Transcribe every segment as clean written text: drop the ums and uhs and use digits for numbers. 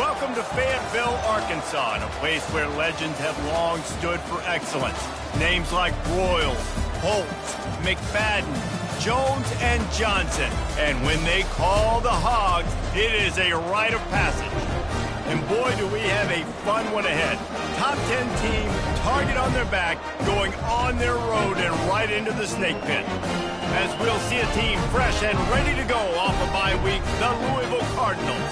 Welcome to Fayetteville, Arkansas, a place where legends have long stood for excellence. Names like Broyles, Holtz, McFadden, Jones, and Johnson. And when they call the Hogs, it is a rite of passage. And boy, do we have a fun one ahead. Top 10 team, target on their back, going on their road and right into the snake pit. As we'll see a team fresh and ready to go off a bye week, the Louisville Cardinals.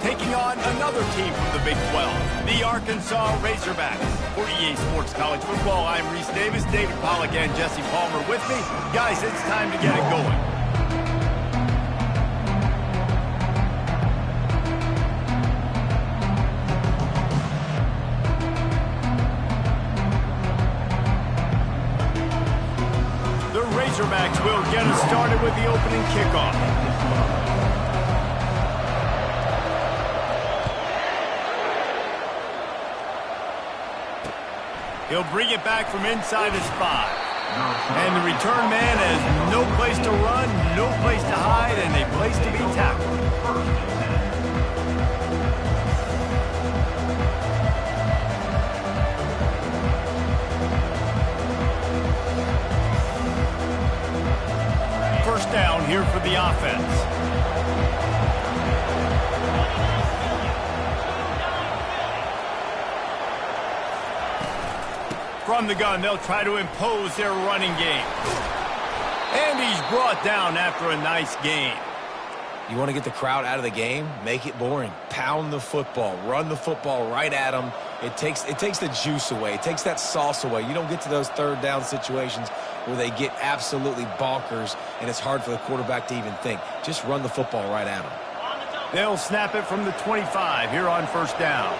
Taking on another team from the Big 12, the Arkansas Razorbacks. For EA Sports College Football, I'm Reese Davis, David Pollack, and Jesse Palmer with me. Guys, it's time to get it going. The Razorbacks will get us started with the opening kickoff. He'll bring it back from inside his 5. And the return man has no place to run, no place to hide, and a place to be tackled. First down here for the offense. From the gun, they'll try to impose their running game. And he's brought down after a nice game. You want to get the crowd out of the game? Make it boring. Pound the football. Run the football right at them. It takes the juice away. It takes that sauce away. You don't get to those third down situations where they get absolutely bonkers and it's hard for the quarterback to even think. Just run the football right at them. They'll snap it from the 25 here on first down.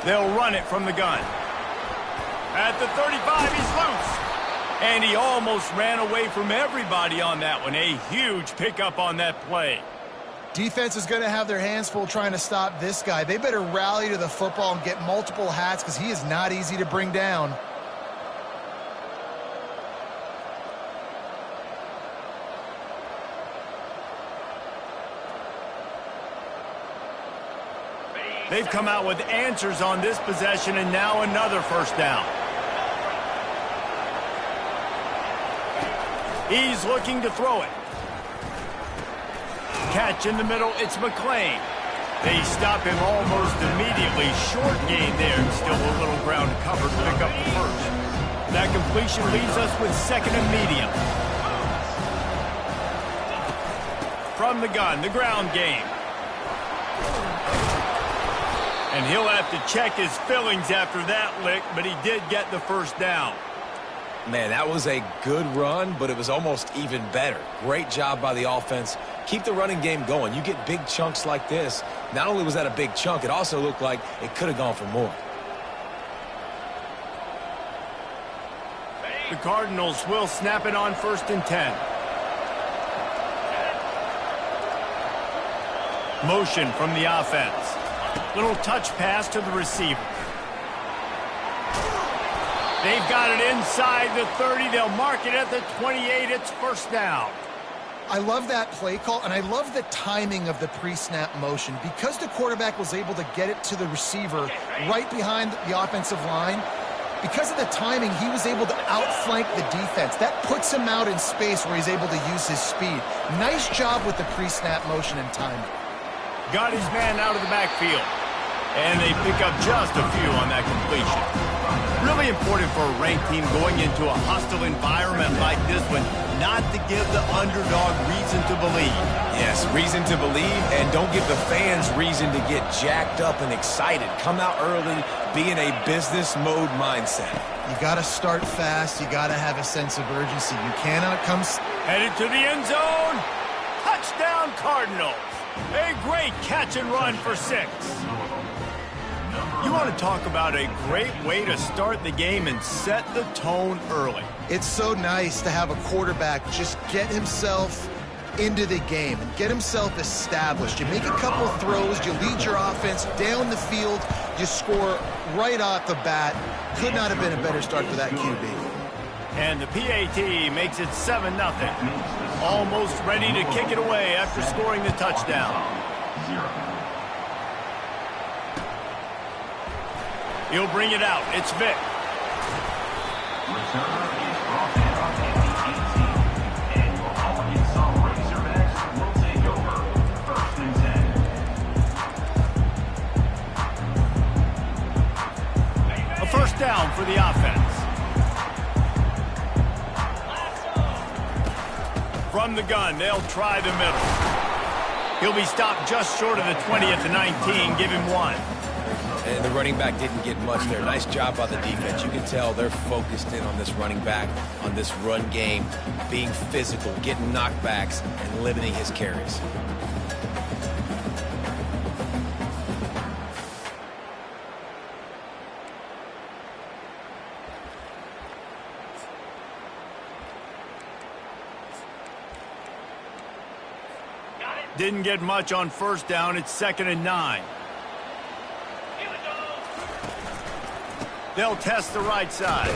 They'll run it from the gun. At the 35, he's loose. And he almost ran away from everybody on that one. A huge pickup on that play. Defense is going to have their hands full trying to stop this guy. They better rally to the football and get multiple hats because he is not easy to bring down. They've come out with answers on this possession, and now another first down. He's looking to throw it. Catch in the middle, it's McClain. They stop him almost immediately. Short gain there, and still a little ground to cover to pick up the first. That completion leaves us with second and medium. From the gun, the ground game. And he'll have to check his fillings after that lick, but he did get the first down. Man, that was a good run, but it was almost even better. Great job by the offense. Keep the running game going. You get big chunks like this. Not only was that a big chunk, it also looked like it could have gone for more. The Cardinals will snap it on first and 10. Motion from the offense. Little touch pass to the receiver. They've got it inside the 30. They'll mark it at the 28. It's first down. I love that play call, and I love the timing of the pre-snap motion. Because the quarterback was able to get it to the receiver right behind the offensive line, because of the timing, he was able to outflank the defense. That puts him out in space where he's able to use his speed. Nice job with the pre-snap motion and timing. Got his man out of the backfield. And they pick up just a few on that completion. Really important for a ranked team going into a hostile environment like this one, not to give the underdog reason to believe. Yes, reason to believe, and don't give the fans reason to get jacked up and excited. Come out early, be in a business mode mindset. You got to start fast. You got to have a sense of urgency. You cannot come... Headed to the end zone. Touchdown, Cardinals. A great catch and run for 6. You want to talk about a great way to start the game and set the tone early. It's so nice to have a quarterback just get himself into the game and get himself established. You make a couple throws, you lead your offense down the field, you score right off the bat. Could not have been a better start for that QB. And the PAT makes it 7-0. Almost ready to kick it away after scoring the touchdown. He'll bring it out. It's Vic. Returner is brought in at the 18th, and your Arkansas Razorbacks will take over 1st and 10. A first down for the offense. From the gun, they'll try the middle. He'll be stopped just short of the 20 at the 19. Give him 1. And the running back didn't get much there. Nice job by the defense. You can tell they're focused in on this running back, on this run game, being physical, getting knockbacks, and limiting his carries. Didn't get much on first down. It's 2nd and 9. They'll test the right side.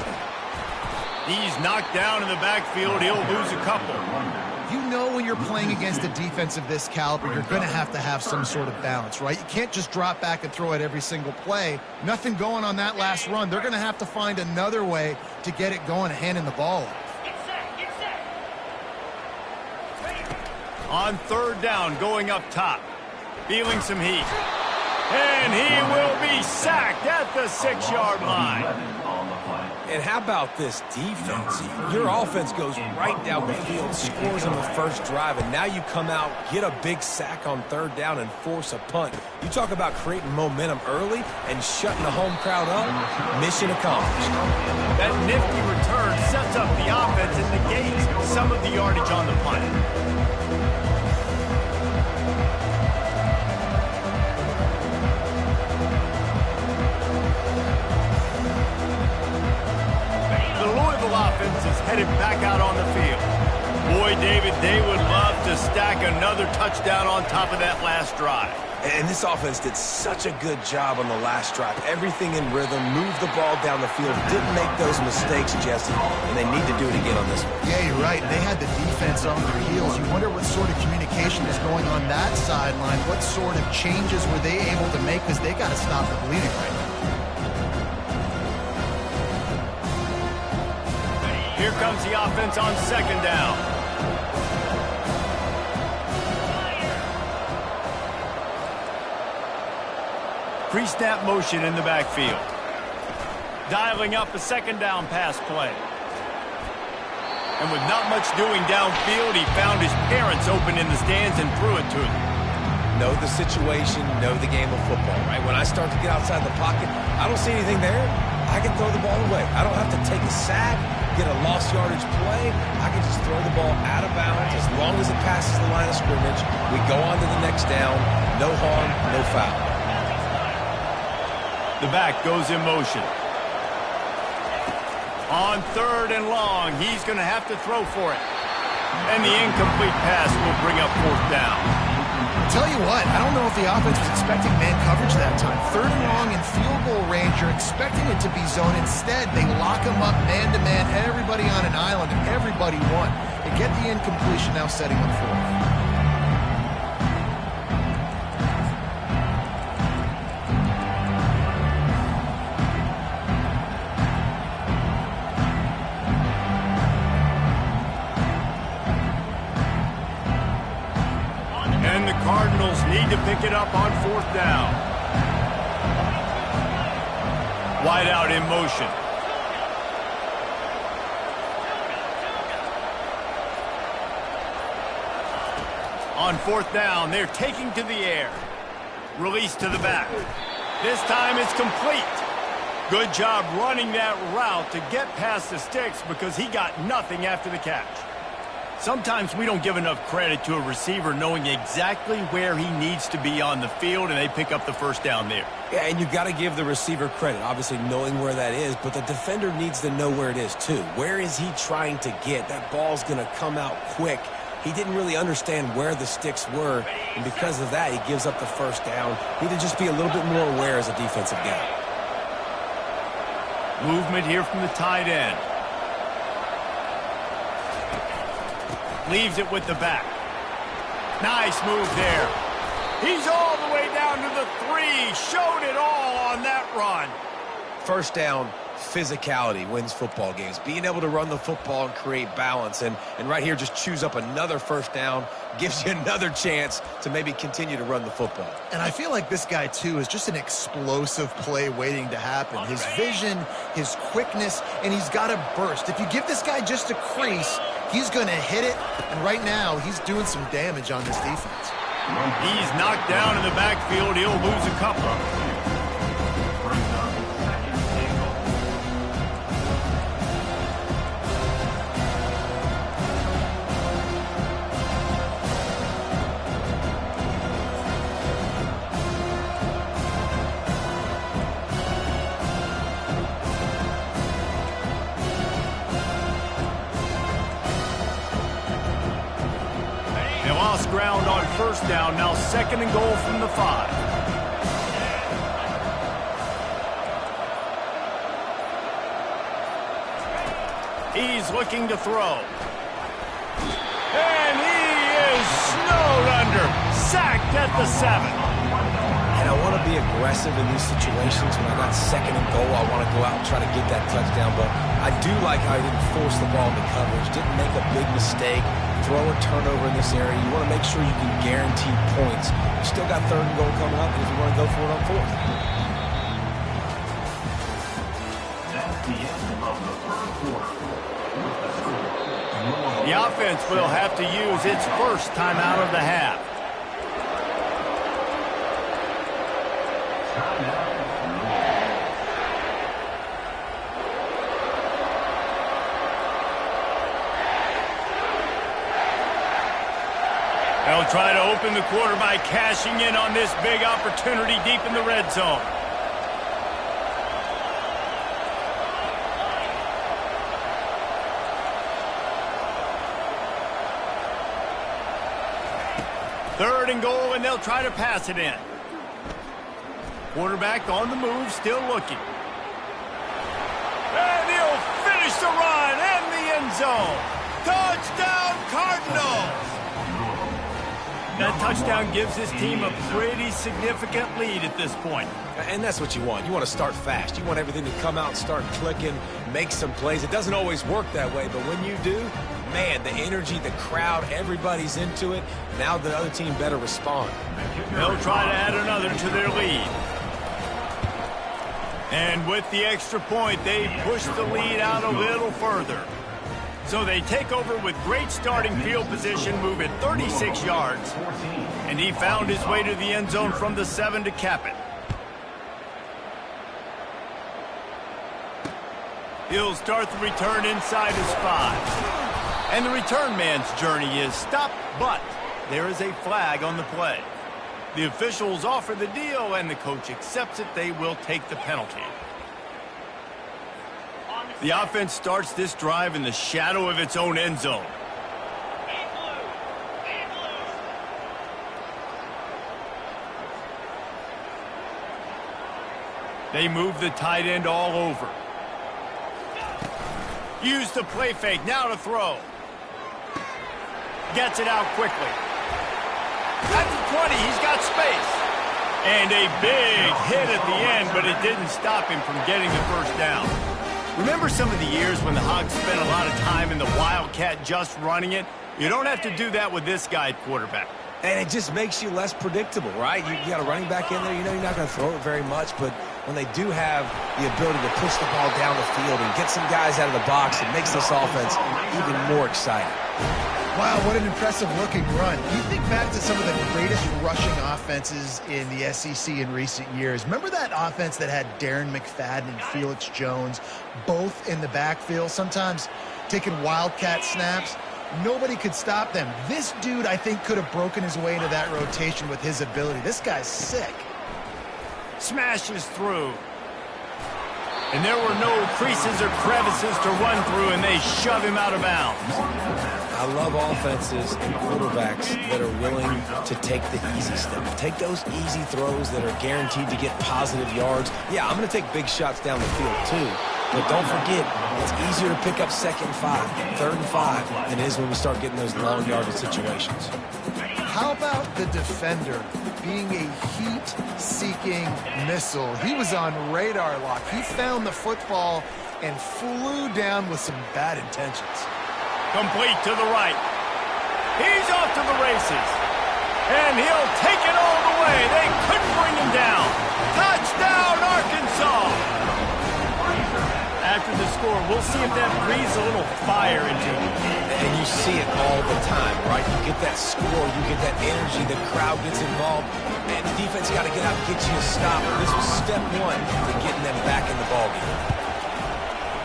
He's knocked down in the backfield. He'll lose a couple. You know when you're playing against a defense of this caliber, you're going to have some sort of balance, right? You can't just drop back and throw it every single play. Nothing going on that last run. They're going to have to find another way to get it going, handing the ball off. On 3rd down, going up top. Feeling some heat. And he will be sacked at the 6-yard line. And how about this defense? Your offense goes right down the field, scores on the first drive, and now you come out, get a big sack on 3rd down, and force a punt. You talk about creating momentum early and shutting the home crowd up. Mission accomplished. That nifty return sets up the offense and negates some of the yardage on the punt. Offense is headed back out on the field. Boy, David, they would love to stack another touchdown on top of that last drive. And this offense did such a good job on the last drive. Everything in rhythm, moved the ball down the field, didn't make those mistakes, Jesse, and they need to do it again on this one. Yeah, you're right. They had the defense on their heels. You wonder what sort of communication is going on that sideline. What sort of changes were they able to make, because they got to stop the bleeding right now. Here comes the offense on 2nd down. Pre-snap motion in the backfield. Dialing up a 2nd down pass play. And with not much doing downfield, he found his parents open in the stands and threw it to him. Know the situation, know the game of football, right? When I start to get outside the pocket, I don't see anything there. I can throw the ball away. I don't have to take a sack, get a lost yardage play. I can just throw the ball out of bounds as long as it passes the line of scrimmage. We go on to the next down. No harm, no foul. The back goes in motion. On 3rd and long, he's going to have to throw for it. And the incomplete pass will bring up 4th down. Tell you what, I don't know if the offense was expecting man coverage that time. 3rd and long in field goal range, you're expecting it to be zone. Instead, they lock them up man-to-man, everybody on an island, and everybody won. They get the incompletion, now setting up 4th. Cardinals need to pick it up on 4th down. Wide out in motion. On 4th down, they're taking to the air. Release to the back. This time it's complete. Good job running that route to get past the sticks because he got nothing after the catch. Sometimes we don't give enough credit to a receiver knowing exactly where he needs to be on the field, and they pick up the first down there. Yeah, and you got to give the receiver credit, obviously knowing where that is, but the defender needs to know where it is too. Where is he trying to get? That ball's going to come out quick. He didn't really understand where the sticks were, and because of that, he gives up the first down. Need to just be a little bit more aware as a defensive guy. Movement here from the tight end. Leaves it with the back. Nice move there. He's all the way down to the 3. Showed it all on that run. First down, physicality wins football games. Being able to run the football and create balance. And right here, just choose up another first down, gives you another chance to maybe continue to run the football. And I feel like this guy, too, is just an explosive play waiting to happen. His vision, his quickness, and he's got a burst. If you give this guy just a crease, he's going to hit it. And right now, he's doing some damage on this defense. He's knocked down in the backfield. He'll lose a couple. Brings up second and goal. They lost ground on first down. Now second and goal from the 5. He's looking to throw. And he is snowed under. Sacked at the 7. And I want to be aggressive in these situations. When I got second and goal, I want to go out and try to get that touchdown. But I do like how he didn't force the ball into coverage, didn't make a big mistake, throw a turnover in this area. You want to make sure you can guarantee points. You still got third and goal coming up, and if you want to go for it on fourth. That's the end of the first quarter. With the score, The offense will have to use its first timeout of the half. They'll try to open the quarter by cashing in on this big opportunity deep in the red zone. Third and goal, and they'll try to pass it in. Quarterback on the move, still looking. And he'll finish the run and the end zone. Touchdown, Cardinals! That touchdown gives his team a pretty significant lead at this point. And that's what you want. You want to start fast. You want everything to come out and start clicking, make some plays. It doesn't always work that way, but when you do, man, the energy, the crowd, everybody's into it. Now the other team better respond. They'll try to add another to their lead. And with the extra point, they push the lead out a little further. So they take over with great starting field position, move it 36 yards. And he found his way to the end zone from the 7 to cap it. He'll start the return inside his 5. And the return man's journey is stopped, but there is a flag on the play. The officials offer the deal, and the coach accepts it. They will take the penalty. The offense starts this drive in the shadow of its own end zone. They move the tight end all over. Use the play fake, now to throw. Gets it out quickly. At the 20, he's got space. And a big hit at the end, but it didn't stop him from getting the first down. Remember some of the years when the Hogs spent a lot of time in the Wildcat just running it? You don't have to do that with this guy at quarterback. And it just makes you less predictable, right? You got a running back in there. You know you're not going to throw it very much, but when they do have the ability to push the ball down the field and get some guys out of the box, it makes this offense even more exciting. Wow, what an impressive-looking run. You think back to some of the greatest rushing offenses in the SEC in recent years. Remember that offense that had Darren McFadden and Felix Jones both in the backfield, sometimes taking wildcat snaps? Nobody could stop them. This dude, I think, could have broken his way into that rotation with his ability. This guy's sick. Smashes through. And there were no creases or crevices to run through, and they shove him out of bounds. I love offenses and quarterbacks that are willing to take the easy step. Take those easy throws that are guaranteed to get positive yards. Yeah, I'm going to take big shots down the field too, But don't forget, it's easier to pick up 2nd and 5, 3rd and 5 than it is when we start getting those long yardage situations. How about the defender being a heat-seeking missile? He was on radar lock. He found the football and flew down with some bad intentions. Complete to the right. He's off to the races. And he'll take it all the way. They couldn't bring him down. Touchdown, Arkansas! After the score, we'll see if that breathes a little fire into him. And you see it all the time, right? You get that score, you get that energy, the crowd gets involved, and the defense got to get out and get you a stop. This was step one to getting them back in the ballgame.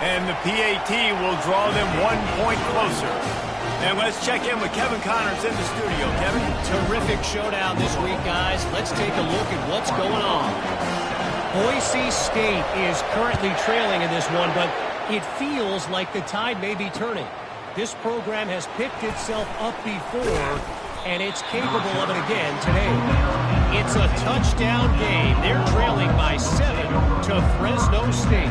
And the PAT will draw them 1 point closer. And let's check in with Kevin Connors in the studio. Kevin? Terrific showdown this week, guys. Let's take a look at what's going on. Boise State is currently trailing in this one, but it feels like the tide may be turning. This program has picked itself up before, and it's capable of it again today. It's a touchdown game. They're trailing by 7 to Fresno State.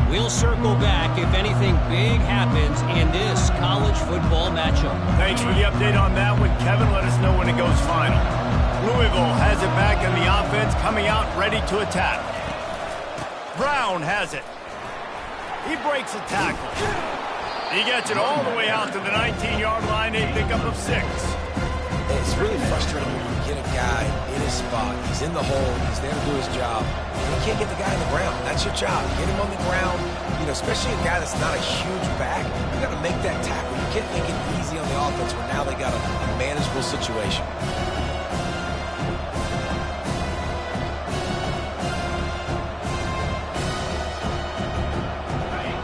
We'll circle back if anything big happens in this college football matchup. Thanks for the update on that one, Kevin. Let us know when it goes final. Louisville has it back in the offense, coming out ready to attack. Brown has it. He breaks a tackle. He gets it all the way out to the 19-yard line, a pickup of 6. It's really frustrating when you get a guy in his spot. He's in the hole. He's there to do his job. And you can't get the guy on the ground. That's your job. Get him on the ground. You know, especially a guy that's not a huge back. You got to make that tackle. You can't make it easy on the offense where now they got a manageable situation.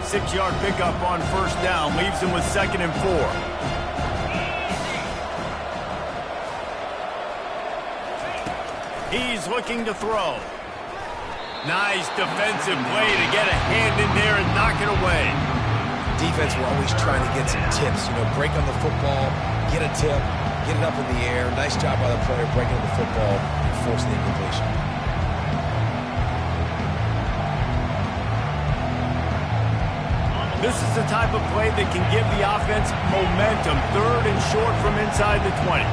Six-yard pickup on first down leaves him with 2nd and 4. He's looking to throw. Nice defensive play to get a hand in there and knock it away. Defense, we're always trying to get some tips. You know, break on the football, get a tip, get it up in the air. Nice job by the player breaking on the football and forcing the incompletion. This is the type of play that can give the offense momentum. 3rd and short from inside the 20.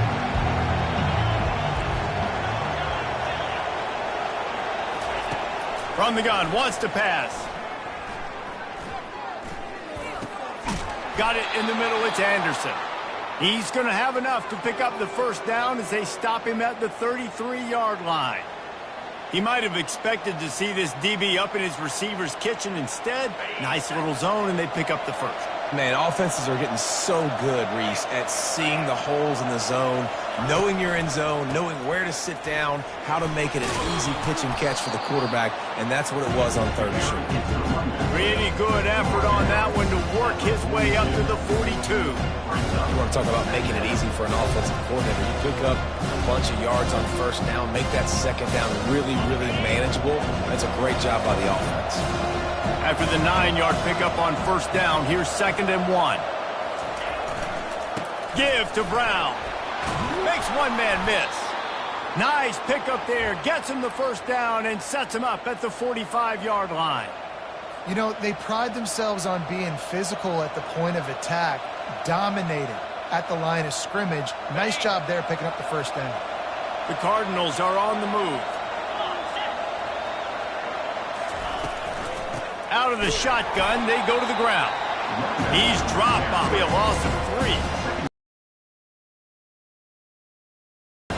From the gun, wants to pass. Got it in the middle, it's Anderson. He's going to have enough to pick up the first down as they stop him at the 33-yard line. He might have expected to see this DB up in his receiver's kitchen. Instead, nice little zone, and they pick up the first. Man, offenses are getting so good, Reese, at seeing the holes in the zone, knowing you're in zone, knowing where to sit down, how to make it an easy pitch and catch for the quarterback, and that's what it was on 3rd and short. Pretty good effort on that one to work his way up to the 42. You want to talk about making it easy for an offensive coordinator. You pick up a bunch of yards on first down, make that second down really, really manageable. That's a great job by the offense. After the 9-yard pickup on first down, here's 2nd and 1. Give to Brown. Makes one man miss. Nice pickup there. Gets him the first down and sets him up at the 45-yard line. You know, they pride themselves on being physical at the point of attack, dominating at the line of scrimmage. Nice job there picking up the first down. The Cardinals are on the move. Out of the shotgun, they go to the ground. He's dropped by a loss of 3.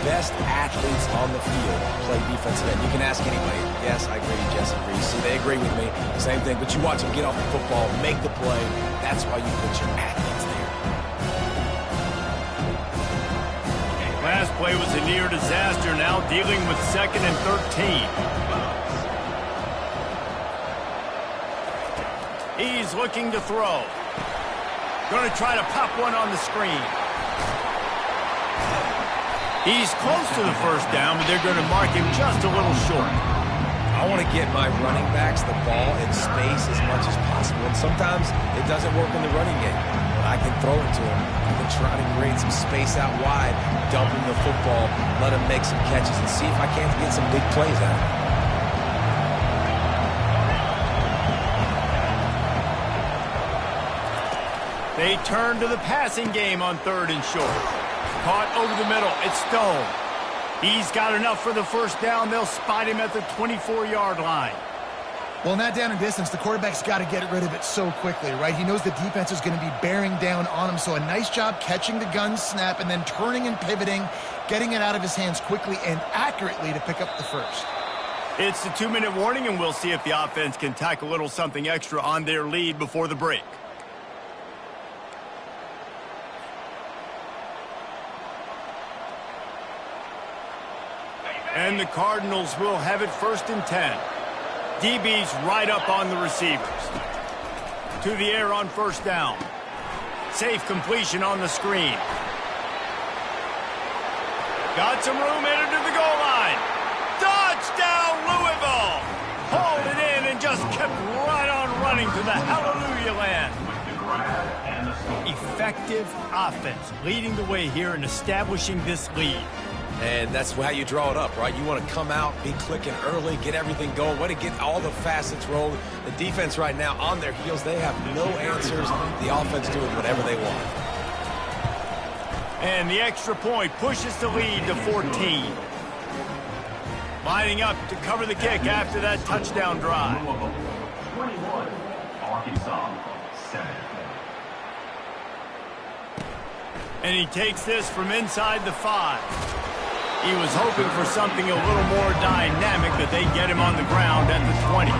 Best athletes on the field play defensive end. You can ask anybody. Yes, I agree, Jesse Reese. See, they agree with me. Same thing, but you watch them get off the football, make the play. That's why you put your athletes there. Last play was a near disaster, now dealing with 2nd and 13. He's looking to throw. Going to try to pop one on the screen. He's close to the first down, but they're going to mark him just a little short. I want to get my running backs the ball in space as much as possible, and sometimes it doesn't work in the running game. But I can throw it to him. I can try to create some space out wide, dump him the football, let him make some catches, and see if I can't get some big plays out of him. They turn to the passing game on 3rd and short. Caught over the middle. It's Stone. He's got enough for the first down. They'll spot him at the 24-yard line. Well, in that down and distance, the quarterback's got to get rid of it so quickly, right? He knows the defense is going to be bearing down on him, so a nice job catching the gun snap and then turning and pivoting, getting it out of his hands quickly and accurately to pick up the first. It's the 2-minute warning, and we'll see if the offense can tack a little something extra on their lead before the break. And the Cardinals will have it 1st and 10. DB's right up on the receivers. To the air on 1st down. Safe completion on the screen. Got some room, headed to the goal line. Touchdown, Louisville! Hauled it in and just kept right on running to the hallelujah land. Effective offense leading the way here and establishing this lead. And that's how you draw it up, right? You want to come out, be clicking early, get everything going, want to get all the facets rolling. The defense right now on their heels, they have no answers. The offense doing whatever they want. And the extra point pushes the lead to 14. Lining up to cover the kick after that touchdown drive. 21, Arkansas, 7. And he takes this from inside the 5. He was hoping for something a little more dynamic, but they get him on the ground at the 20.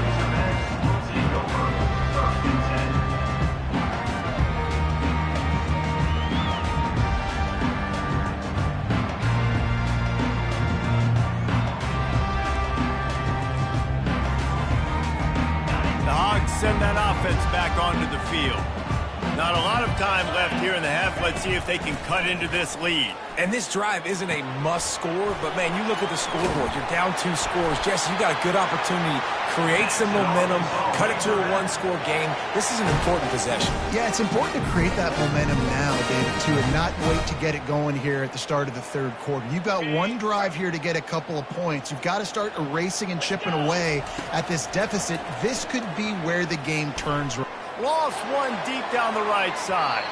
The Hogs send that offense back onto the field. Not a lot of time left here in the half. Let's see if they can cut into this lead. And this drive isn't a must score, but man, you look at the scoreboard, you're down 2 scores. Jesse, you got a good opportunity. Create some momentum, cut it to a 1-score game. This is an important possession. Yeah, it's important to create that momentum now, David, too, and not wait to get it going here at the start of the 3rd quarter. You've got one drive here to get a couple of points. You've got to start erasing and chipping away at this deficit. This could be where the game turns. Lost one deep down the right side.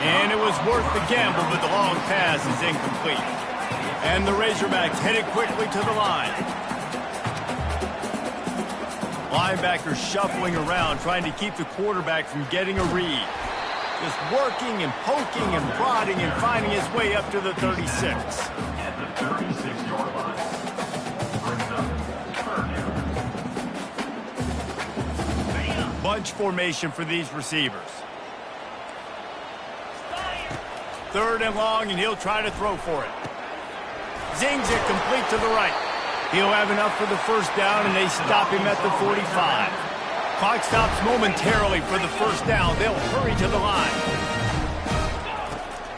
And it was worth the gamble, but the long pass is incomplete. And the Razorbacks headed quickly to the line. Linebackers shuffling around, trying to keep the quarterback from getting a read. Just working and poking and prodding and finding his way up to the 36. At the 36-yard line. Brings up 3rd down. Bunch formation for these receivers. 3rd and long, and he'll try to throw for it. Zings it complete to the right. He'll have enough for the first down, and they stop him at the 45. Clock stops momentarily for the first down. They'll hurry to the line.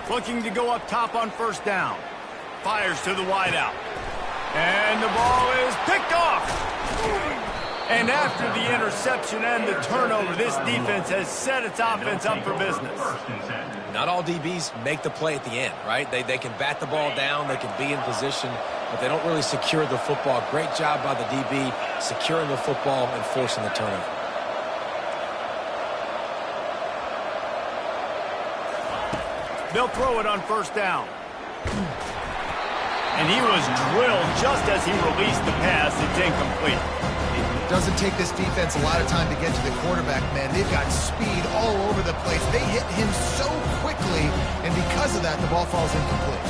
Looking to go up top on 1st down. Fires to the wideout. And the ball is picked off. And after the interception and the turnover, this defense has set its offense up for business. Not all DBs make the play at the end, right? They can bat the ball down, they can be in position, but they don't really secure the football. Great job by the DB securing the football and forcing the turnover. They'll throw it on 1st down. And he was drilled just as he released the pass. It's incomplete. Doesn't take this defense a lot of time to get to the quarterback, man. They've got speed all over the place. They hit him so quickly, and because of that, the ball falls incomplete.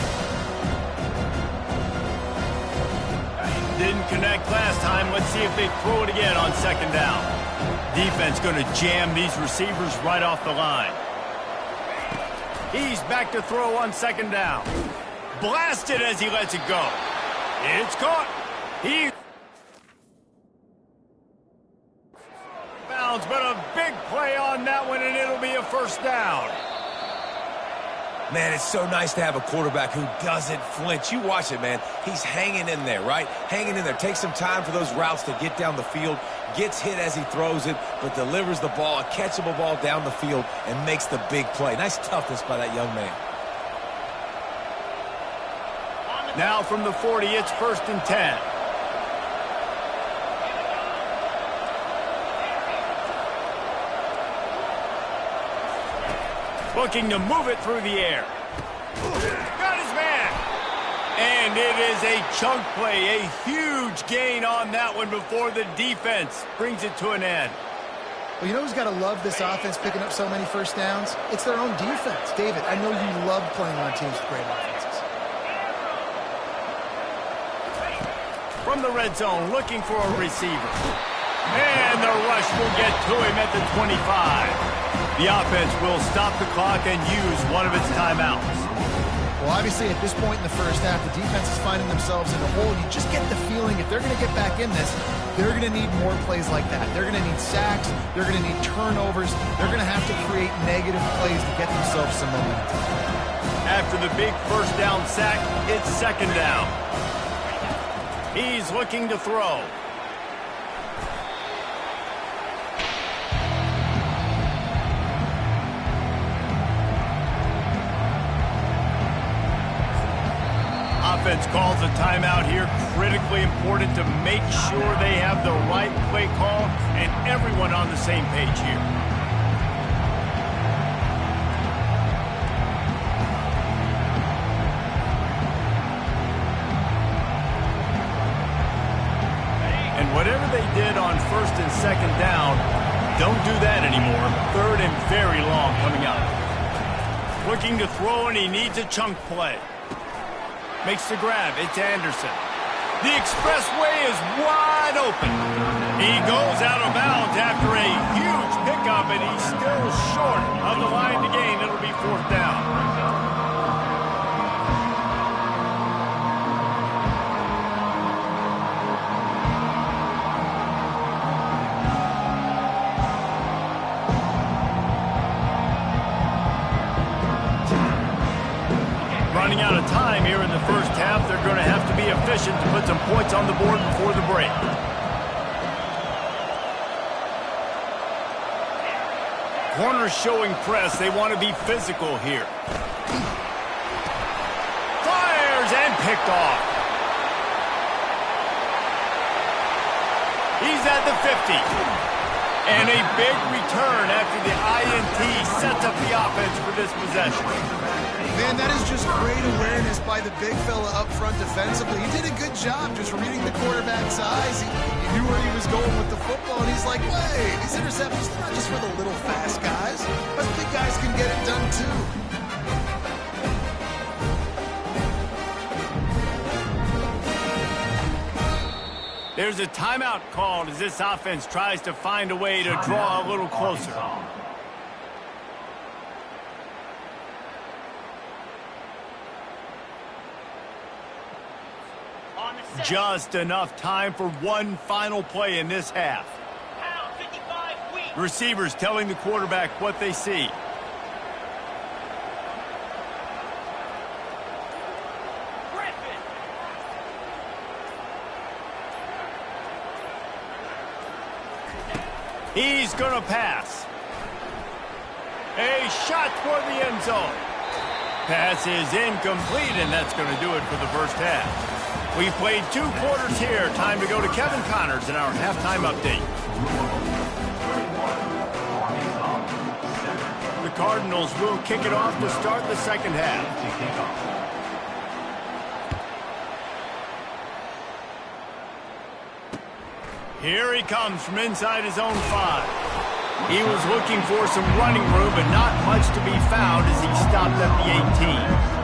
Didn't connect last time. Let's see if they throw it again on 2nd down. Defense going to jam these receivers right off the line. He's back to throw on 2nd down. Blasted as he lets it go. It's caught. He bounds, but a big play on that one, and it'll be a 1st down. Man, it's so nice to have a quarterback who doesn't flinch. You watch it, man. He's hanging in there, right? Hanging in there. Takes some time for those routes to get down the field. Gets hit as he throws it, but delivers the ball, a catchable ball down the field, and makes the big play. Nice toughness by that young man. Now from the 40, it's 1st and 10. Looking to move it through the air. Got his man. And it is a chunk play, a huge gain on that one before the defense brings it to an end. Well, you know who's got to love this offense picking up so many first downs? It's their own defense. David, I know you love playing on teams with great offenses. From the red zone, looking for a receiver. And the rush will get to him at the 25. The offense will stop the clock and use one of its timeouts. Well, obviously, at this point in the first half, the defense is finding themselves in a hole. You just get the feeling if they're going to get back in this, they're going to need more plays like that. They're going to need sacks. They're going to need turnovers. They're going to have to create negative plays to get themselves some momentum. After the big first down sack, it's second down. He's looking to throw. Offense calls a timeout here. Critically important to make sure they have the right play call and everyone on the same page here. And whatever they did on first and second down, don't do that anymore. Third and very long coming up. Looking to throw, and he needs a chunk play. Makes the grab. It's Anderson. The expressway is wide open. He goes out of bounds after a huge pickup, and he's still short of the line to gain. It'll be fourth down. Running out of time here in the first half. They're going to have to be efficient to put some points on the board before the break. Corners showing press. They want to be physical here. Fires and picked off. He's at the 50. And a big return after the INT sets up the offense for this possession. Man, that is just great awareness by the big fella up front defensively. He did a good job just reading the quarterback's eyes. He knew where he was going with the football, and he's like, wait, these interceptions are not just for the little fast guys. Us big guys can get it done too. There's a timeout called as this offense tries to find a way to draw a little closer. Just enough time for one final play in this half. Receivers telling the quarterback what they see. He's going to pass. A shot toward the end zone. Pass is incomplete, and that's going to do it for the first half. We've played 2 quarters here. Time to go to Kevin Connors in our halftime update. The Cardinals will kick it off to start the second half. Here he comes from inside his own 5. He was looking for some running room, but not much to be found as he stopped at the 18.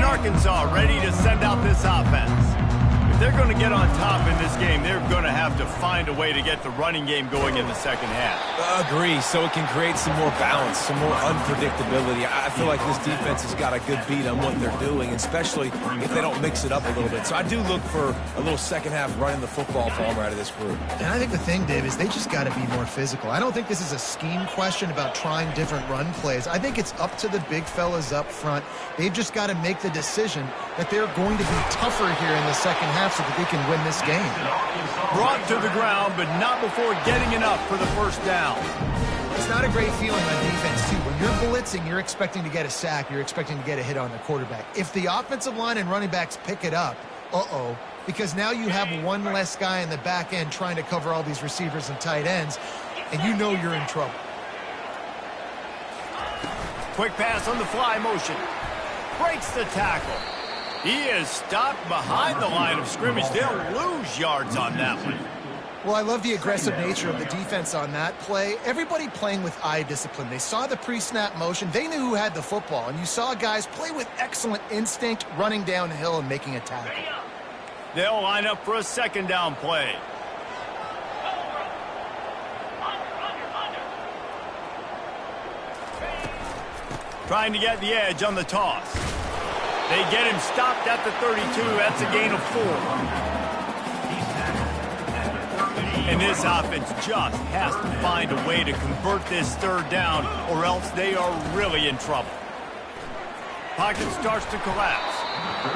Arkansas ready to send out this offense. If they're going to get on top in this game, they're going to have to find a way to get the running game going in the second half. Agree, so it can create some more balance, some more unpredictability. I feel like this defense has got a good beat on what they're doing, especially if they don't mix it up a little bit. So I do look for a little second half running the football ball out of this group. And I think the thing, Dave, is they just got to be more physical. I don't think this is a scheme question about trying different run plays. I think it's up to the big fellas up front. They've just got to make the decision that they're going to be tougher here in the second half half so that they can win this game. Brought to the ground, but not before getting enough for the first down. It's not a great feeling on defense, too. When you're blitzing, you're expecting to get a sack. You're expecting to get a hit on the quarterback. If the offensive line and running backs pick it up, because now you have one less guy in the back end trying to cover all these receivers and tight ends, and you know you're in trouble. Quick pass on the fly motion. Breaks the tackle. He is stopped behind the line of scrimmage. They'll lose yards on that one. Well, I love the aggressive nature of the defense on that play. Everybody playing with eye discipline. They saw the pre-snap motion. They knew who had the football. And you saw guys play with excellent instinct, running downhill and making a tackle. They'll line up for a second down play. Trying to get the edge on the toss. They get him stopped at the 32. That's a gain of 4. And this offense just has to find a way to convert this third down, or else they are really in trouble. Pocket starts to collapse.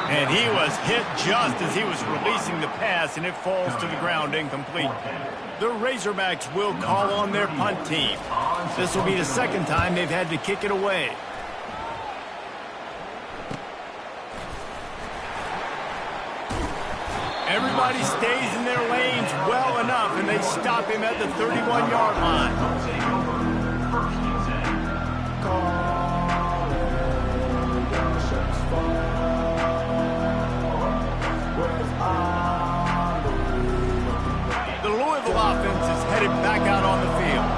And he was hit just as he was releasing the pass, and it falls to the ground incomplete. The Razorbacks will call on their punt team. This will be the second time they've had to kick it away. Everybody stays in their lanes well enough, and they stop him at the 31-yard line. The Louisville offense is headed back out on the field.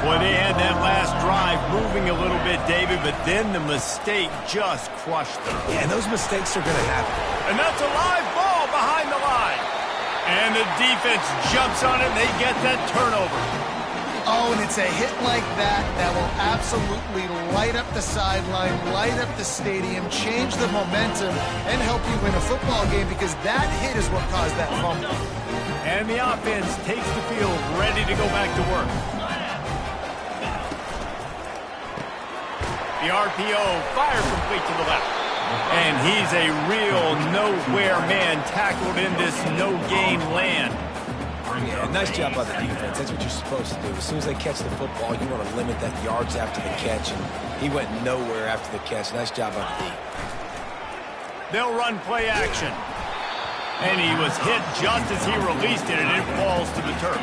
Boy, they had that last drive moving a little bit, David, but then the mistake just crushed them. Yeah, and those mistakes are going to happen. And that's a live ball behind the line. And the defense jumps on it, and they get that turnover. Oh, and it's a hit like that that will absolutely light up the sideline, light up the stadium, change the momentum, and help you win a football game, because that hit is what caused that fumble. And the offense takes the field, ready to go back to work. The RPO fires complete to the left. And he's a real nowhere man tackled in this no-gain land. Yeah, nice job by the defense. That's what you're supposed to do. As soon as they catch the football, you want to limit that yards after the catch. And he went nowhere after the catch. Nice job by the D. They'll run play action. And he was hit just as he released it, and it falls to the turf.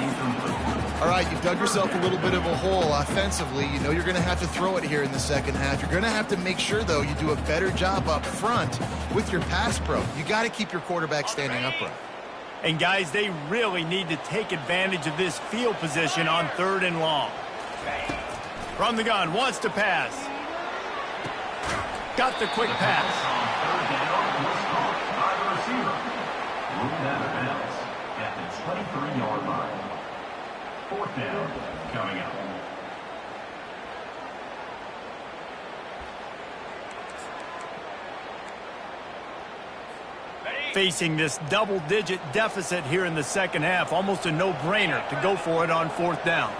All right, you've dug yourself a little bit of a hole offensively. You know you're going to have to throw it here in the second half. You're going to have to make sure, though, you do a better job up front with your pass pro. You got to keep your quarterback standing upright. And, guys, they really need to take advantage of this field position on 3rd and long. From the gun, wants to pass. Got the quick pass. At the 23-yard line. 4th down coming up. Facing this double-digit deficit here in the second half, almost a no-brainer to go for it on 4th down.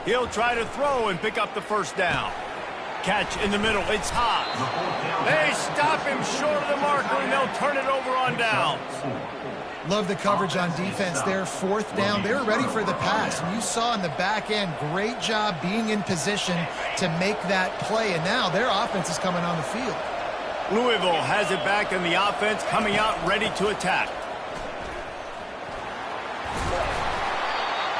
He'll try to throw and pick up the first down. Catch in the middle, it's hot. They stop him short of the marker, and they'll turn it over on downs. Love the coverage on defense there. 4th down, they were ready for the pass. And you saw in the back end, great job being in position to make that play. And now their offense is coming on the field. Louisville has it back, and the offense coming out ready to attack.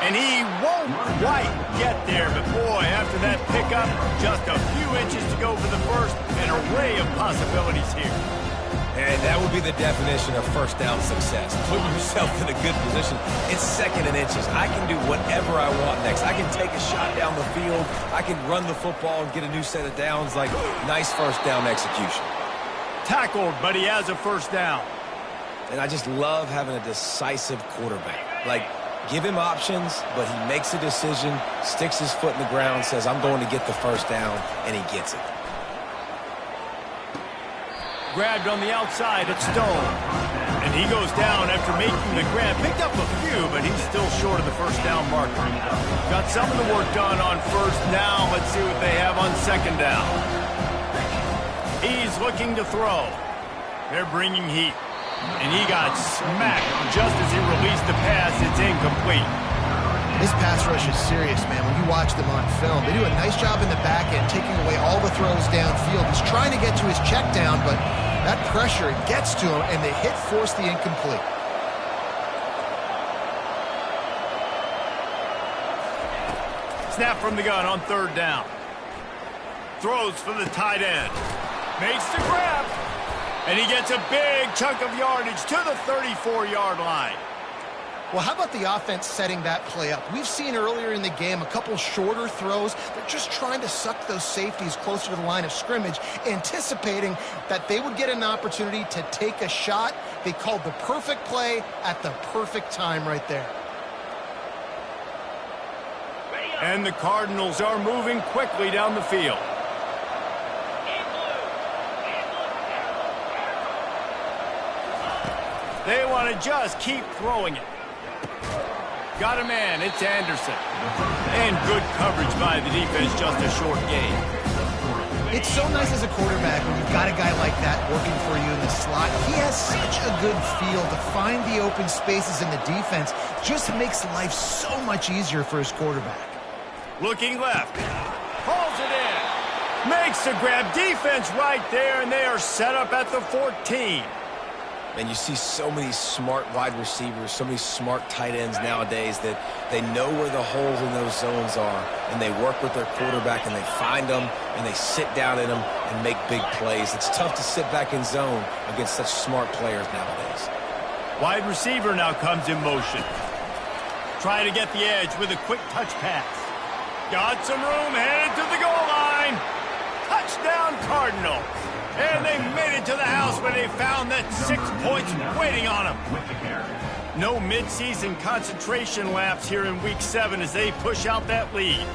And he won't quite get there, but boy, after that pickup, just a few inches to go for the first. An array of possibilities here. And that would be the definition of first down success. Putting yourself in a good position. It's 2nd and inches. I can do whatever I want next. I can take a shot down the field. I can run the football and get a new set of downs. Like, nice first down execution. Tackled, but he has a first down. And I just love having a decisive quarterback. Like, give him options, but he makes a decision, sticks his foot in the ground, says, I'm going to get the first down, and he gets it. Grabbed on the outside at Stone. And he goes down after making the grab. Picked up a few, but he's still short of the first down marker. Got some of the work done on 1st. Now let's see what they have on 2nd down. He's looking to throw. They're bringing heat. And he got smacked just as he released the pass. It's incomplete. This pass rush is serious, man. When you watch them on film, they do a nice job in the back end, taking away all the throws downfield. He's trying to get to his check down, but that pressure gets to him, and the hit forced the incomplete. Snap from the gun on third down. Throws for the tight end. Makes the grab. And he gets a big chunk of yardage to the 34-yard line. Well, how about the offense setting that play up? We've seen earlier in the game a couple shorter throws. They're just trying to suck those safeties closer to the line of scrimmage, anticipating that they would get an opportunity to take a shot. They called the perfect play at the perfect time right there. And the Cardinals are moving quickly down the field. They want to just keep throwing it. Got a man, it's Anderson. And good coverage by the defense, just a short gain. It's so nice as a quarterback when you've got a guy like that working for you in the slot. He has such a good feel to find the open spaces in the defense. Just makes life so much easier for his quarterback. Looking left. Pulls it in. Makes the grab. Defense right there, and they are set up at the 14. And you see so many smart wide receivers, so many smart tight ends nowadays that they know where the holes in those zones are, and they work with their quarterback, and they find them, and they sit down in them and make big plays. It's tough to sit back in zone against such smart players nowadays. Wide receiver now comes in motion. Trying to get the edge with a quick touch pass. Got some room, headed to the goal line. Touchdown, Cardinals. And they made it to the house when they found that 6 points waiting on them. No midseason concentration laps here in Week 7 as they push out that lead.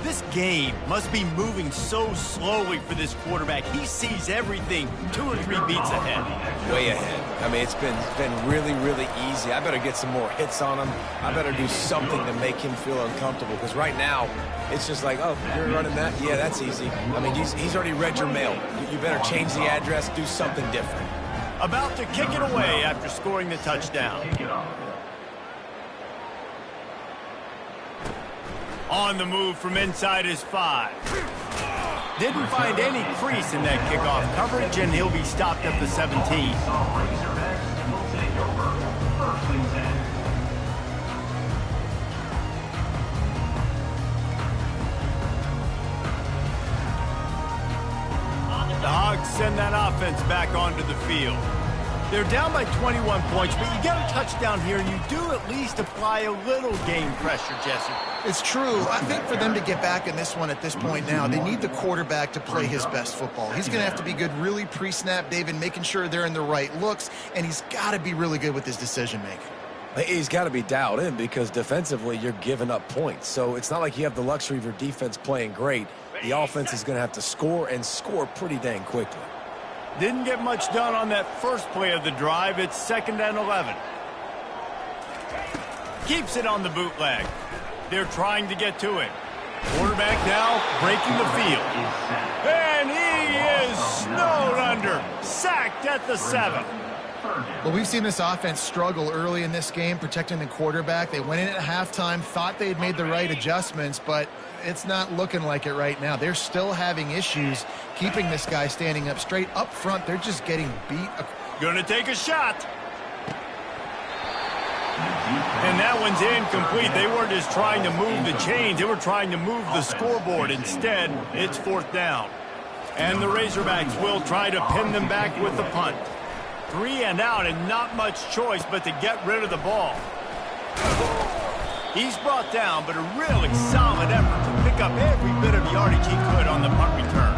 This game must be moving so slowly for this quarterback. He sees everything 2 or 3 beats ahead. Way ahead. I mean, it's been really, really easy. I better get some more hits on him. I better do something to make him feel uncomfortable, because right now, it's just like, oh, you're running that? Yeah, that's easy. I mean, he's already read your mail. You better change the address, do something different. About to kick it away after scoring the touchdown. On the move from inside his 5. Didn't find any crease in that kickoff coverage, and he'll be stopped at the 17. The Hogs send that offense back onto the field. They're down by 21 points, but you get a touchdown here, and you do at least apply a little game pressure, Jesse. It's true. I think for them to get back in this one at this point now, they need the quarterback to play his best football. He's going to have to be good really pre-snap, David, making sure they're in the right looks, and he's got to be really good with his decision-making. He's got to be dialed in, because defensively you're giving up points. So it's not like you have the luxury of your defense playing great. The offense is going to have to score, and score pretty dang quickly. Didn't get much done on that first play of the drive. It's 2nd and 11. Keeps it on the bootleg. They're trying to get to him. Quarterback now breaking the field. And he is snowed under. Sacked at the 7. Well, we've seen this offense struggle early in this game, protecting the quarterback. They went in at halftime, thought they had made the right adjustments, but it's not looking like it right now. They're still having issues keeping this guy standing up straight. Up front, they're just getting beat. Gonna take a shot. And that one's incomplete. They weren't just trying to move the chains. They were trying to move the scoreboard. Instead, it's 4th down. And the Razorbacks will try to pin them back with the punt. 3 and out, and not much choice but to get rid of the ball. He's brought down, but a really solid effort to pick up every bit of yardage he could on the punt return.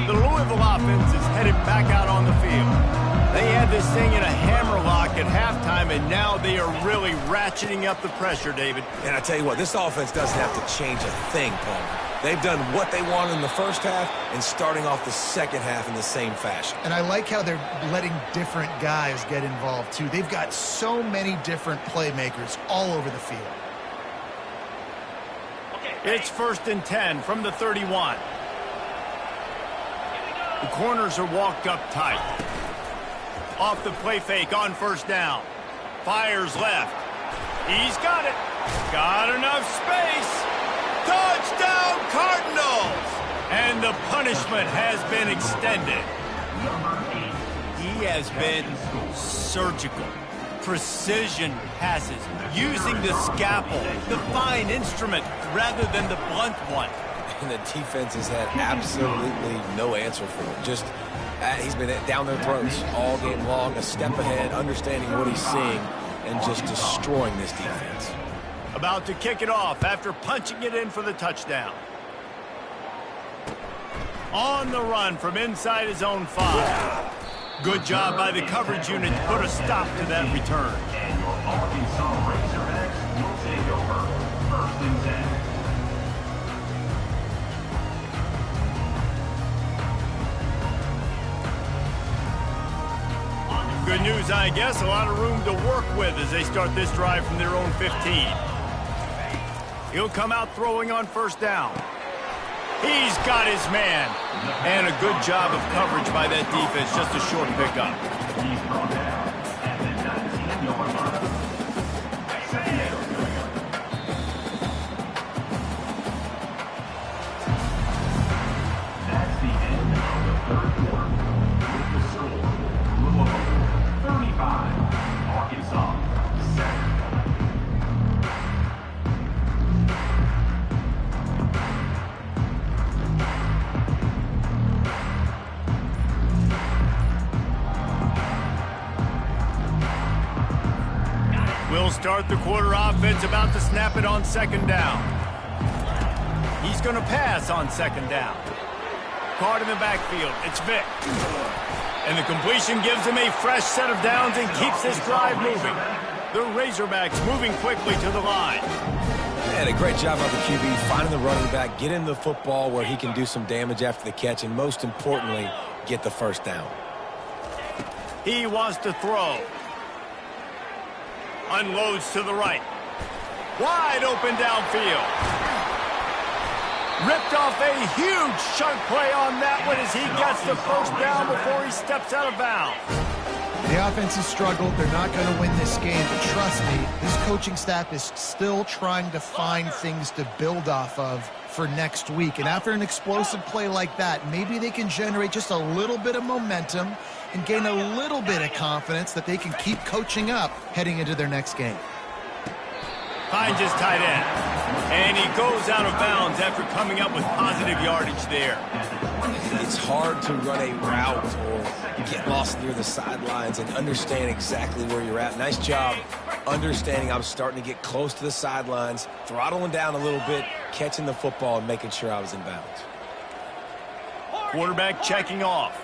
The Louisville offense is headed back out on the field. They had this thing in a hammerlock at halftime, and now they are really ratcheting up the pressure, David. And I tell you what, this offense doesn't have to change a thing, Palmer. They've done what they wanted in the first half and starting off the second half in the same fashion. And I like how they're letting different guys get involved, too. They've got so many different playmakers all over the field. It's 1st and 10 from the 31. The corners are walked up tight. Off the play fake on 1st down. Fires left. He's got it. Got enough space. Touchdown Cardinals! And the punishment has been extended. He has been surgical. Precision passes, using the scalpel, the fine instrument, rather than the blunt one. And the defense has had absolutely no answer for him. Just, he's been down their throats all game long, a step ahead, understanding what he's seeing, and just destroying this defense. About to kick it off after punching it in for the touchdown. On the run from inside his own 5. Good job by the coverage unit to put a stop to that return. And your Arkansas Razorbacks will take over 1st and 10. Good news, I guess. A lot of room to work with as they start this drive from their own 15. He'll come out throwing on 1st down. He's got his man. And a good job of coverage by that defense. Just a short pickup. He's brought down at the 19-yard line. That's the end of the 3rd quarter. With the score, Louisville 35, Arkansas 7. We'll start the quarter offense, about to snap it on 2nd down. He's going to pass on 2nd down. Caught in the backfield. It's Vick. And the completion gives him a fresh set of downs and keeps this drive moving. The Razorbacks moving quickly to the line. And a great job by the QB finding the running back, getting the football where he can do some damage after the catch, and most importantly, get the 1st down. He wants to throw. Unloads to the right. Wide open downfield. Ripped off a huge chunk play on that one as he gets the 1st down before he steps out of bounds. The offense has struggled. They're not going to win this game, but trust me, this coaching staff is still trying to find things to build off of for next week. And after an explosive play like that, maybe they can generate just a little bit of momentum and gain a little bit of confidence that they can keep coaching up heading into their next game. Finds his tight end. And he goes out of bounds after coming up with positive yardage there. It's hard to run a route or get lost near the sidelines and understand exactly where you're at. Nice job understanding I'm starting to get close to the sidelines, throttling down a little bit, catching the football and making sure I was in bounds. Quarterback checking off.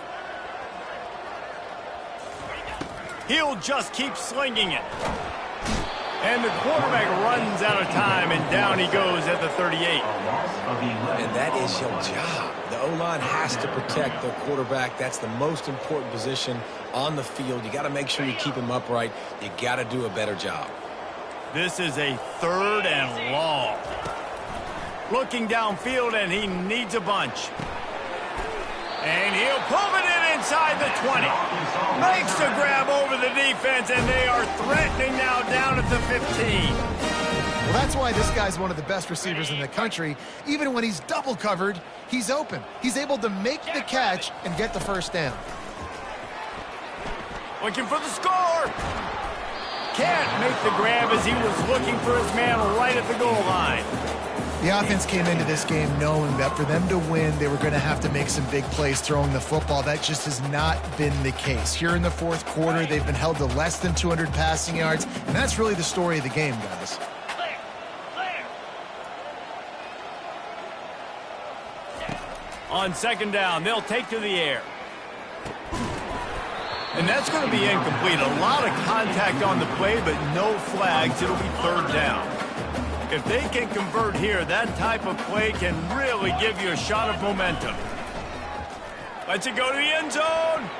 He'll just keep slinging it. And the quarterback runs out of time, and down he goes at the 38. And that is your job. The O-line has to protect their quarterback. That's the most important position on the field. You got to make sure you keep him upright. You got to do a better job. This is a 3rd and long. Looking downfield, and he needs a bunch. And he'll pull it in inside the 20. Makes the grab over the defense, and they are threatening now down at the 15. Well, that's why this guy's one of the best receivers in the country. Even when he's double covered, he's open. He's able to make the catch and get the 1st down. Looking for the score. Can't make the grab as he was looking for his man right at the goal line. The offense came into this game knowing that for them to win, they were going to have to make some big plays throwing the football. That just has not been the case. Here in the 4th quarter, they've been held to less than 200 passing yards, and that's really the story of the game, guys. On 2nd down, they'll take to the air. And that's going to be incomplete. A lot of contact on the play, but no flags. It'll be 3rd down. If they can convert here, that type of play can really give you a shot of momentum. Lets it go to the end zone.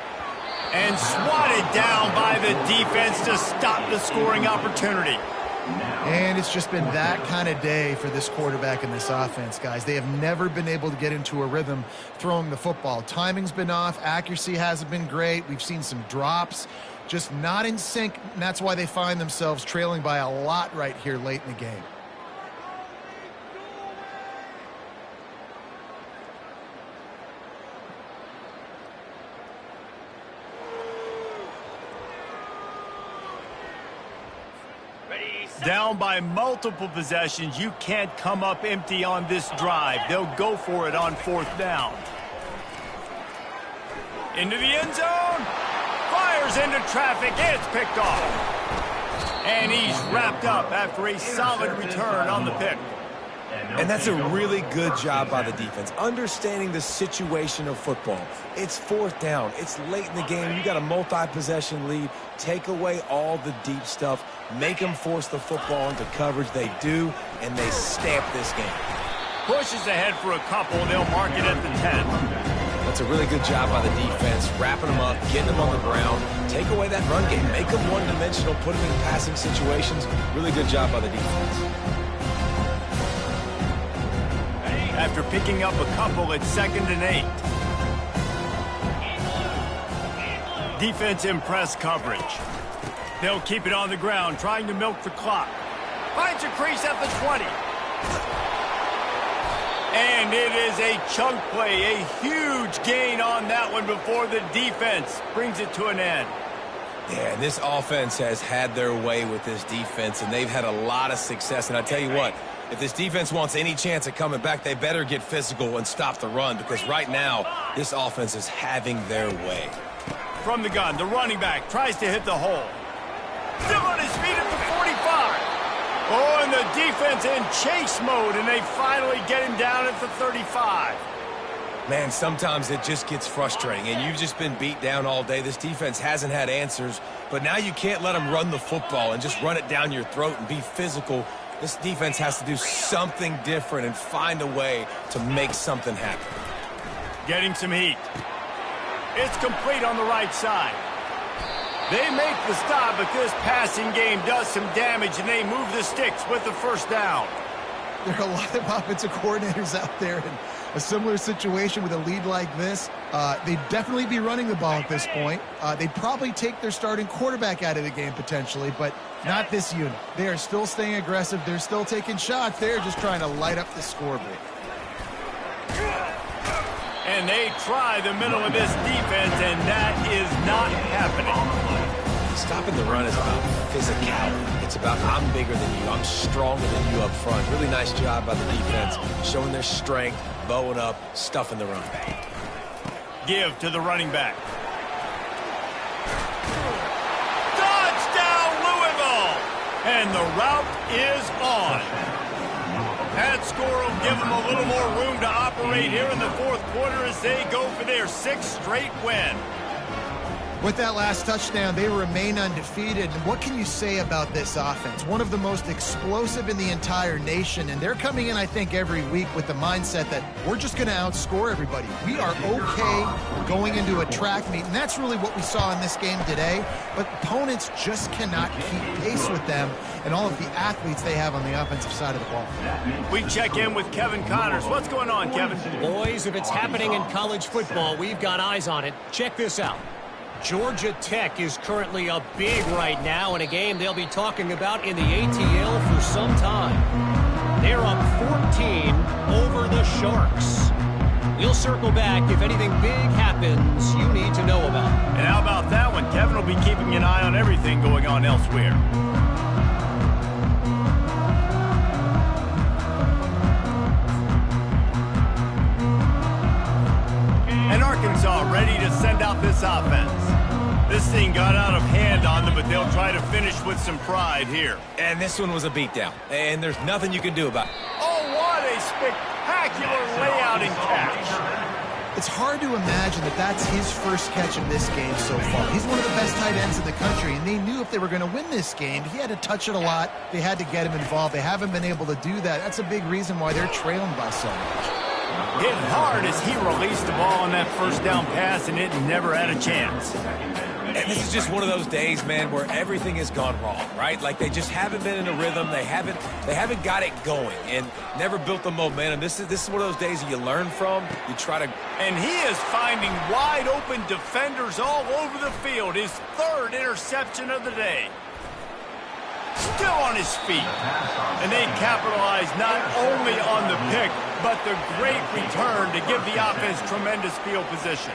And swatted down by the defense to stop the scoring opportunity. And it's just been that kind of day for this quarterback and this offense, guys. They have never been able to get into a rhythm throwing the football. Timing's been off. Accuracy hasn't been great. We've seen some drops. Just not in sync, and that's why they find themselves trailing by a lot right here late in the game. Down by multiple possessions, you can't come up empty on this drive. They'll go for it on 4th down. Into the end zone. Fires into traffic. It's picked off. And he's wrapped up after a solid return on the pick. And that's a really good job by the defense, understanding the situation of football. It's 4th down. It's late in the game. You got a multi-possession lead. Take away all the deep stuff. Make them force the football into coverage. They do, and they stamp this game. Pushes ahead for a couple. They'll mark it at the 10. That's a really good job by the defense, wrapping them up, getting them on the ground. Take away that run game. Make them one-dimensional, put them in passing situations. Really good job by the defense. After picking up a couple at 2nd and 8. Defense in press coverage. They'll keep it on the ground, trying to milk the clock. Finds a crease at the 20. And it is a chunk play, a huge gain on that one before the defense brings it to an end. Yeah, this offense has had their way with this defense, and they've had a lot of success. And I tell you what, if this defense wants any chance of coming back, they better get physical and stop the run, because right now, this offense is having their way. From the gun, the running back tries to hit the hole. Still on his feet at the 45. Oh, and the defense in chase mode, and they finally get him down at the 35. Man, sometimes it just gets frustrating, and you've just been beat down all day. This defense hasn't had answers, but now you can't let them run the football and just run it down your throat and be physical. This defense has to do something different and find a way to make something happen. Getting some heat. It's complete on the right side. They make the stop, but this passing game does some damage, and they move the sticks with the 1st down. There are a lot of offensive coordinators out there in a similar situation with a lead like this. They'd definitely be running the ball at this point. They'd probably take their starting quarterback out of the game potentially, but not this unit. They are still staying aggressive. They're still taking shots. They're just trying to light up the scoreboard. And they try the middle of this defense, and that is not happening. Stopping the run is about physicality. It's about I'm bigger than you, I'm stronger than you up front. Really nice job by the defense, showing their strength, bowing up, stuffing the run. Give to the running back. Touchdown, Louisville! And the route is on. That score will give them a little more room to operate here in the 4th quarter as they go for their 6th straight win. With that last touchdown, they remain undefeated. And what can you say about this offense? One of the most explosive in the entire nation. And they're coming in, I think, every week with the mindset that we're just going to outscore everybody. We are okay going into a track meet. And that's really what we saw in this game today. But opponents just cannot keep pace with them and all of the athletes they have on the offensive side of the ball. We check in with Kevin Connors. What's going on, Kevin? Boys, if it's happening in college football, we've got eyes on it. Check this out. Georgia Tech is currently up big right now in a game they'll be talking about in the ATL for some time. They're up 14 over the Sharks. We'll circle back if anything big happens you need to know about. And how about that one? Kevin will be keeping an eye on everything going on elsewhere. And Arkansas ready to send out this offense. This thing got out of hand on them, but they'll try to finish with some pride here. And this one was a beatdown, and there's nothing you can do about it. Oh, what a spectacular layout and catch. It's hard to imagine that that's his first catch of this game so far. He's one of the best tight ends in the country, and they knew if they were going to win this game, he had to touch it a lot. They had to get him involved. They haven't been able to do that. That's a big reason why they're trailing by so much. Hit hard as he released the ball on that first down pass, and it never had a chance. And this is just one of those days, man, where everything has gone wrong, right? Like they just haven't been in a rhythm. They haven't got it going and never built the momentum. This is one of those days that you learn from. You try to. And he is finding wide open defenders all over the field. His third interception of the day. Still on his feet. And they capitalize not only on the pick, but the great return to give the offense tremendous field position.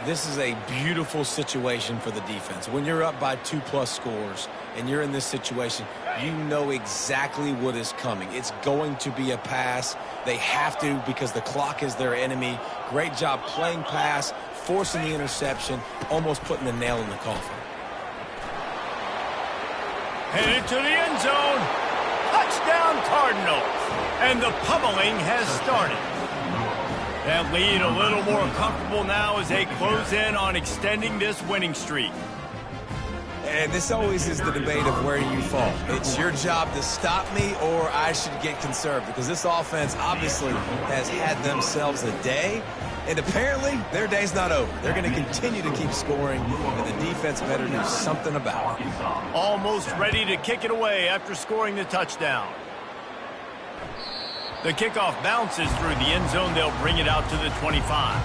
This is a beautiful situation for the defense. When you're up by 2+ scores and you're in this situation, you know exactly what is coming. It's going to be a pass. They have to because the clock is their enemy. Great job playing pass, forcing the interception, almost putting the nail in the coffin. Headed to the end zone. Touchdown Cardinals. And the pummeling has started. That lead a little more comfortable now as they close in on extending this winning streak. And this always is the debate of where you fall. It's your job to stop me or I should get conserved because this offense obviously has had themselves a day. And apparently, their day's not over. They're going to continue to keep scoring, and the defense better do something about it. Almost ready to kick it away after scoring the touchdown. The kickoff bounces through the end zone. They'll bring it out to the 25.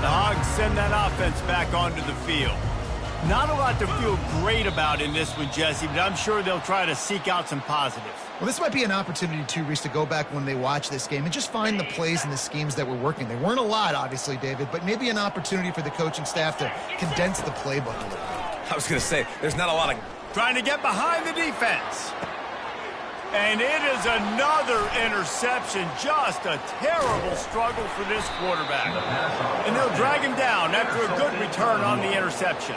The Hogs send that offense back onto the field. Not a lot to feel great about in this one, Jesse, but I'm sure they'll try to seek out some positives. Well, this might be an opportunity, too, Reese, to go back when they watch this game and just find the plays and the schemes that were working. They weren't a lot, obviously, David, but maybe an opportunity for the coaching staff to condense the playbook a little bit. I was going to say, there's not a lot of... Trying to get behind the defense. And it is another interception. Just a terrible struggle for this quarterback. And they'll drag him down after a good return on the interception.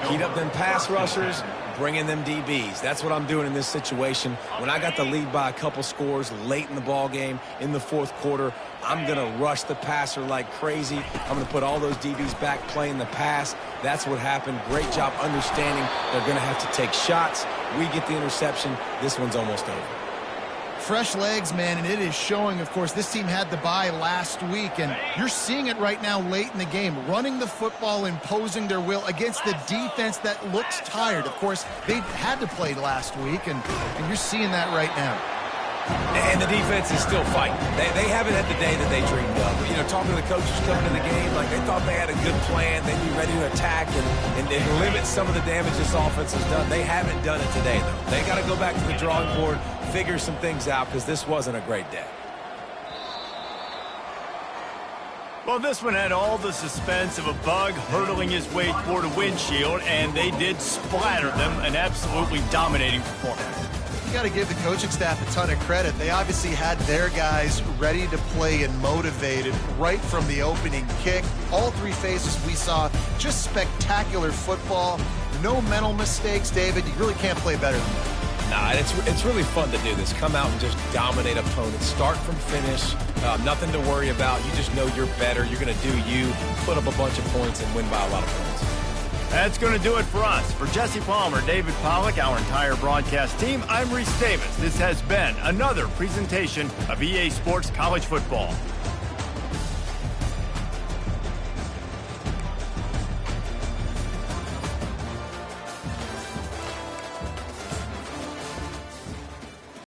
Heat up them pass rushers, bring in them DBs. That's what I'm doing in this situation. When I got the lead by a couple scores late in the ball game, in the fourth quarter, I'm going to rush the passer like crazy. I'm going to put all those DBs back playing the pass. That's what happened. Great job understanding they're going to have to take shots. We get the interception. This one's almost over. Fresh legs, man, and it is showing. Of course, this team had the bye last week, and you're seeing it right now late in the game, running the football, imposing their will against the defense that looks tired. Of course, they had to play last week, and you're seeing that right now. And the defense is still fighting. They haven't had the day that they dreamed of. You know, talking to the coaches coming to the game, like they thought they had a good plan. They'd be ready to attack and limit some of the damage this offense has done. They haven't done it today, though. They got to go back to the drawing board, figure some things out, because this wasn't a great day. Well, this one had all the suspense of a bug hurtling his way toward a windshield, and they did splatter them. An absolutely dominating performance. You got to give the coaching staff a ton of credit. They obviously had their guys ready to play and motivated right from the opening kick. All three phases we saw, just spectacular football. No mental mistakes, David. You really can't play better than that. Nah, it's really fun to do this. Come out and just dominate opponents. Start from finish. Nothing to worry about. You just know you're better. You're going to do you, put up a bunch of points, and win by a lot of points. That's going to do it for us. For Jesse Palmer, David Pollack, our entire broadcast team, I'm Reese Davis. This has been another presentation of EA Sports College Football.